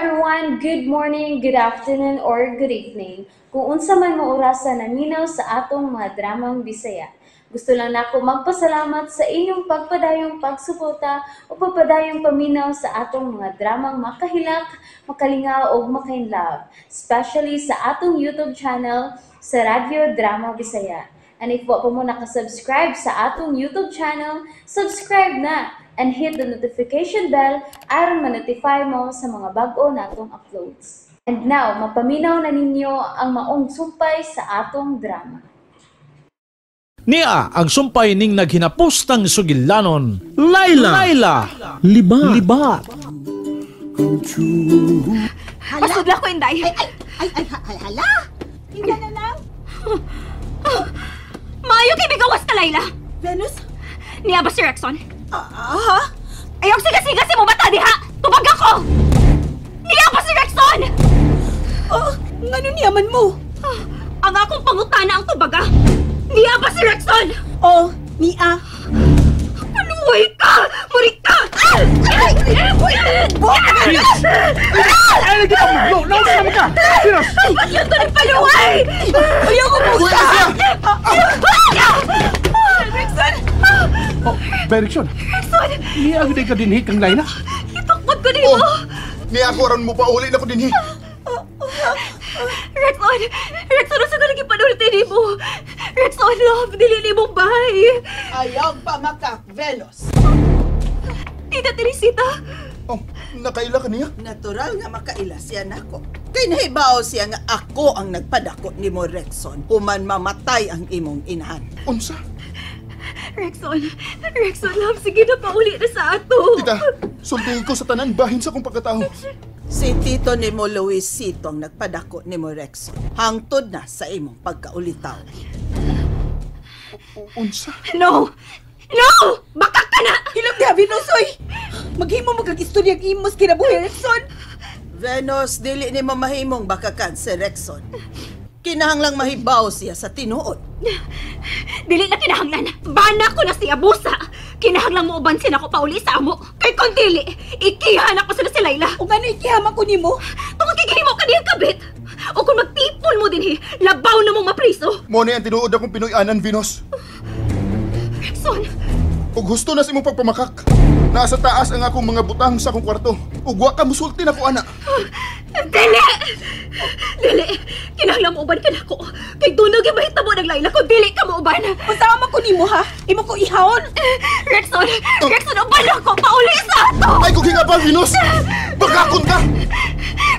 everyone, good morning, good afternoon, or good evening. Kung unsa man mo orasan naminaw sa atong mga dramang Bisaya. Gusto lang nako magpasalamat sa inyong pagpadayong pagsuporta o pagpadayong paminaw sa atong mga dramang makahilak, makalingaw o makainlove, especially sa atong YouTube channel sa Radyo Drama Bisaya. And if wa pa mo nakasubscribe sa atong YouTube channel, subscribe na and hit the notification bell aron ma-notify mo sa mga bag-o natong uploads. And now, mapaminaw na ninyo ang maong sumpay sa atong drama. Niya ang sumpay ning naghinapustang sugilanon, Laila. Libat. Pasudla ko, Inday. Hala! Hindi na lang. Maayo kay bigawas ka, Laila. Venus? Niya ba si Rexon? Ha? Ayaw siga-siga si mo bata diha! Tubag ako! Niya ba si Rexon? Oh, ngano niyaman mo? Ang akong pangutana ang tubaga. Niya ba si Rexon? Oh, Nia. Paluway ka! Murik ka! Ba't yun to rin paluway? Ayaw ko po ka! Rexon! Berikson, Rexon! iagday ka din kang Laila. Itukod ko dito! Niya ako aron mo pa uli na ko din Rexon! Rexon, asa ka lagi panulitin ni mo? Rexon, love, dilili mo bye! Ayaw pa maka, Venus. Tita Teresita! Oh, nakaila ka niya? Natural nga makaila siya nako. Kay nahibaw siya nga ako ang nagpadako ni mo, Rexon, human mamatay ang imong inahan. Unsa? Rexon, love, sige na pauli na sa ato! Tita, sultihin ko sa tanan bahin sa kong pagkatao. Si Tito ni mo, Luisito, ang nagpadako ni mo, Rexon. Hangtod na sa imong pagkaulitaw. Unsa? No! No! Baka ka na! Hilap niya, Venus, oy! Maghimo mo kag istoryang imos kinabuhi, Rexon! Venus, dili ni mamahimong bakakan si Rexon. Kinahanglang mahibaw siya sa tinuod. Dili na kinahanglan. Bana ko na si Abusa. Kinahanglang mo ubansin ako pauli sa amo. Kay kung dili, ikihan ako sila si Laila. O nga ikihaman ko ni mo? Kung magkikihimo ka diyan kabit. O kung magtipon mo din labaw na mong mapriso. Mo na ang tinuod akong Pinoy-anan, Venus. Rexon, Ug gusto na si mong pagpamakak. Nasa taas ang akong mga butang sa akong kwarto. Ug wa ka musulti na ko, ana. dili! Dili! Kinahanglang mo uban ka na ko. Kay dunog yung mahitabo ng Laila kung dili ka mo uban. Masama ko ni mo, ha? Imo ko ihawon? Rexon, uban ako pauli sa ato! Ay, kung hinga pa, Venus! Bagakon ka!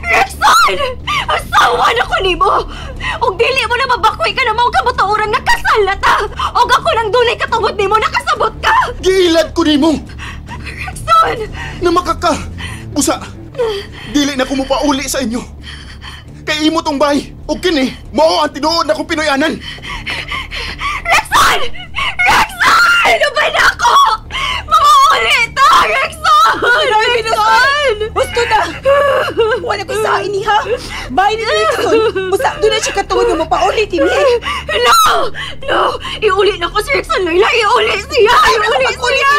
Rexon! Asawa na ko ni mo! Og dili mo na mabakoy ka na mong kabutuoran nga kasal na ta! Og ako nang dunay katungod ni mo nakasabot ka! Giilad ko nimo! Rexon! Na makaka! Busa! Dili na ko mo pauli sa inyo! Kay imo tong bahay! O kini, mao ang tinuod na kong Pinoy-anan! Rexon! Rexon! Ano ba na ako? Mamauli ta! Rexon! Rexon! Gusto na! Wala ko sa ini, ha? Bahay ni Rexon! Busa, doon na siya katungod nga mapaulit, ini! No! No! Iuli na ko si Rexon, Laila! Iuli siya! Iuli siya!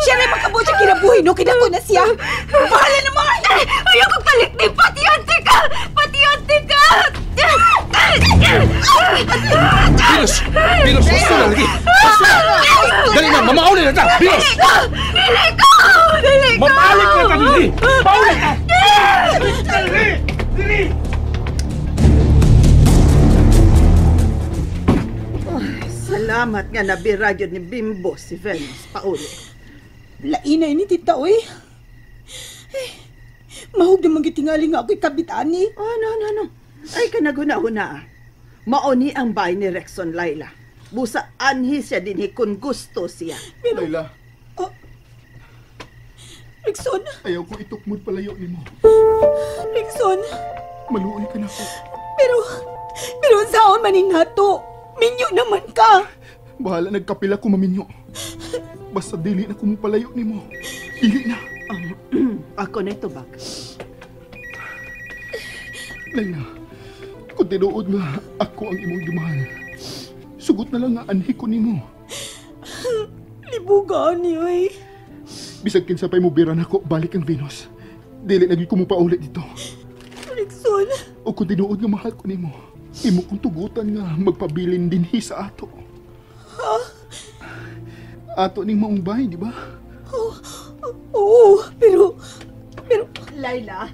Siya rin makabot siya kinabuhi, no? Kinako na siya! Bahala naman! Ayaw kong talikti! Patiante ka! Patiante ka! Venus, gusto na lagi. Dali na, mamauli na ta. Venus! Dili ko! Dili ko! Mabalik na ta, dili! Pauli ka! Dili! Salamat nga nabiragyo ni Bimbo si Venus, pauli. Laina ini, tita, oy. Mahog naman gitingali nga ako'y kabitani. Oh, no. Ay, kanaguna-una. Maoni ang bahay ni Rexon, Laila. Busa anhi siya din kung gusto siya. Laila, Rexon, ayaw ko itukmod palayo nimo. Rexon. Maluoy ka na ko. Pero saan maning nato? Minyo naman ka. Bahala nagkapila ko maminyo. Basta dili na ko mo palayo nimo. Dili na. Ako na ito, bak. Laila, kung tinuod nga ako ang imong gimahal, sugot na lang nga anhi ko nimo. Libugan niyo, eh. Bisag kinsapay mo biran ako, balik ang Venus. Dili lagi ko mo paulit dito. Rexon, O kung tinuod nga mahal ko nimo, imo kong tugutan nga magpabilin dinhi sa ato. Ha? Ato ning maong bahay, di ba? oo, pero... Laila,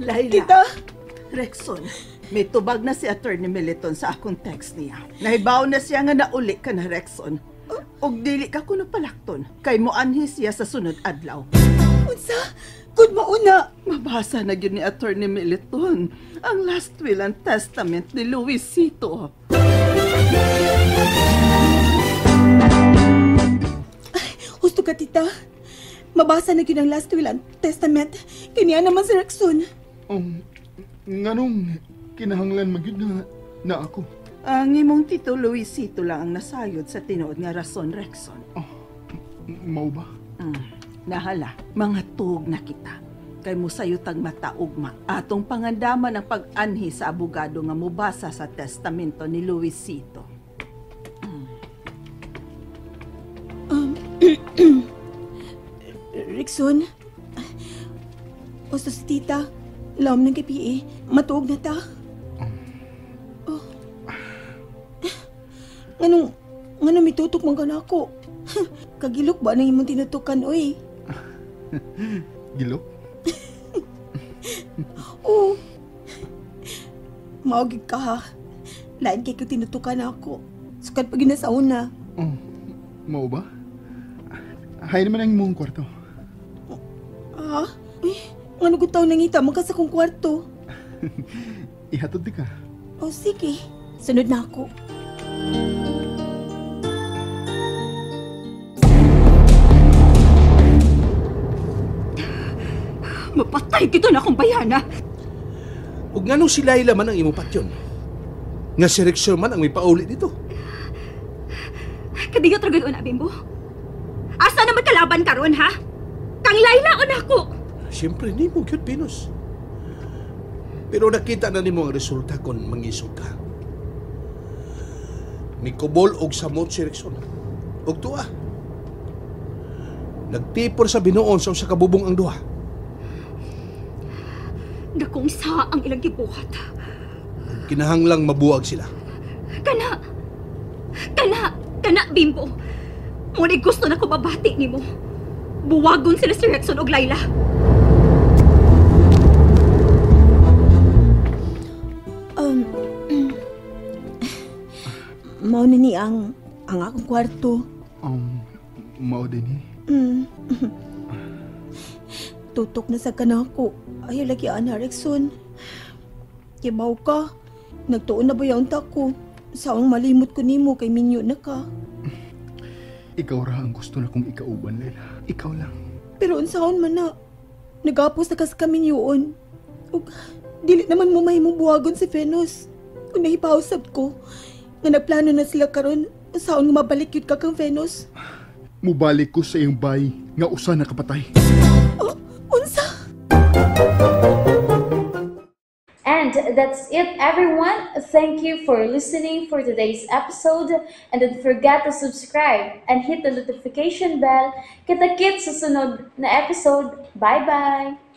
Tita, Rexon, may tubag na si Attorney Militon sa akong text niya. Nahibaw na siya nga nauli ka na, Rexon. Og dili ka kuno palakton, kay mo anhi siya sa sunod adlaw. unsa? Good mauna. Mabasa na yun ni Attorney Militon ang last will and testament ni Luisito. Husto ka, tita. Mabasa na yun ang last will and testament. Kaniya naman si Rexon. Nganong kinahanglan magyud na ako. Ang imong tito Luisito lang ang nasayod sa tinuod nga rason, Rexon. Mao ba? Nahala, mga tuog na kita. Kay mo sayutag mataugma atong pangandaman ang pag-anhi sa abogado nga mubasa sa testamento ni Luisito. Rexon, husto si tita. Laom ng KPA. Matuog na ta. Nganong mitutok mong gana ako? Kagilok ba nang imong tinutukan, oy? Gilok? Oo. Maugig ka, ha? Lain kay ko tinutukan ako. Sukat pag ginasaon na. Mao ba? Hay naman ang imong kwarto. Ha? Uy, ngano ko taon nangita magka sa kong kwarto. Ihatod di ka. O sige, sunod na ako. Mapatay kita na akong bayana. Ug nganong si Laila man ang imo patyon? Nga si Rexon man ang may pauli dito. Kadiyo tragad na, Bimbo. Asa naman kalaban karon ha? Kang Laila o nako? Siyempre, ni mo cute, Pinos. Pero nakita na ni mo ang resulta kung mangisog ka. Mikobol og samot si Rexon. Og tuwa. Nagtipon sa binuon sa usa ka bubong ang duha. Dakong sa ang ilang gibuhat. Kinahanglang mabuwag sila. Kana, Bimbo. Muna gusto na ko babati ni mo. Buwagon sila si Rexon og Laila. Mao na ni ang akong kwarto. Mao din eh. Tutok na sa kanako. Ayaw lagi ana, Rexon. Kibaw ka. Nagtuon na ba yung tako? Sawang malimot ko nimo kay minyo na ka. Ikaw ra ang gusto na kong ikauban, Laila. Ikaw lang. Pero unsaon man na. Nagapos na ka sa kaminyoon. Ug dili naman mo mahimong buwagon si Venus. Kung nahipausap ko, nga nagplano na sila karon, unsaon nga mabalik yun ka kang Venus? Mubalik ko sa iyong bay nga usa na kapatay. Unsa? And that's it, everyone. Thank you for listening for today's episode. And don't forget to subscribe and hit the notification bell. Kita-kits sa sunod na episode. Bye-bye!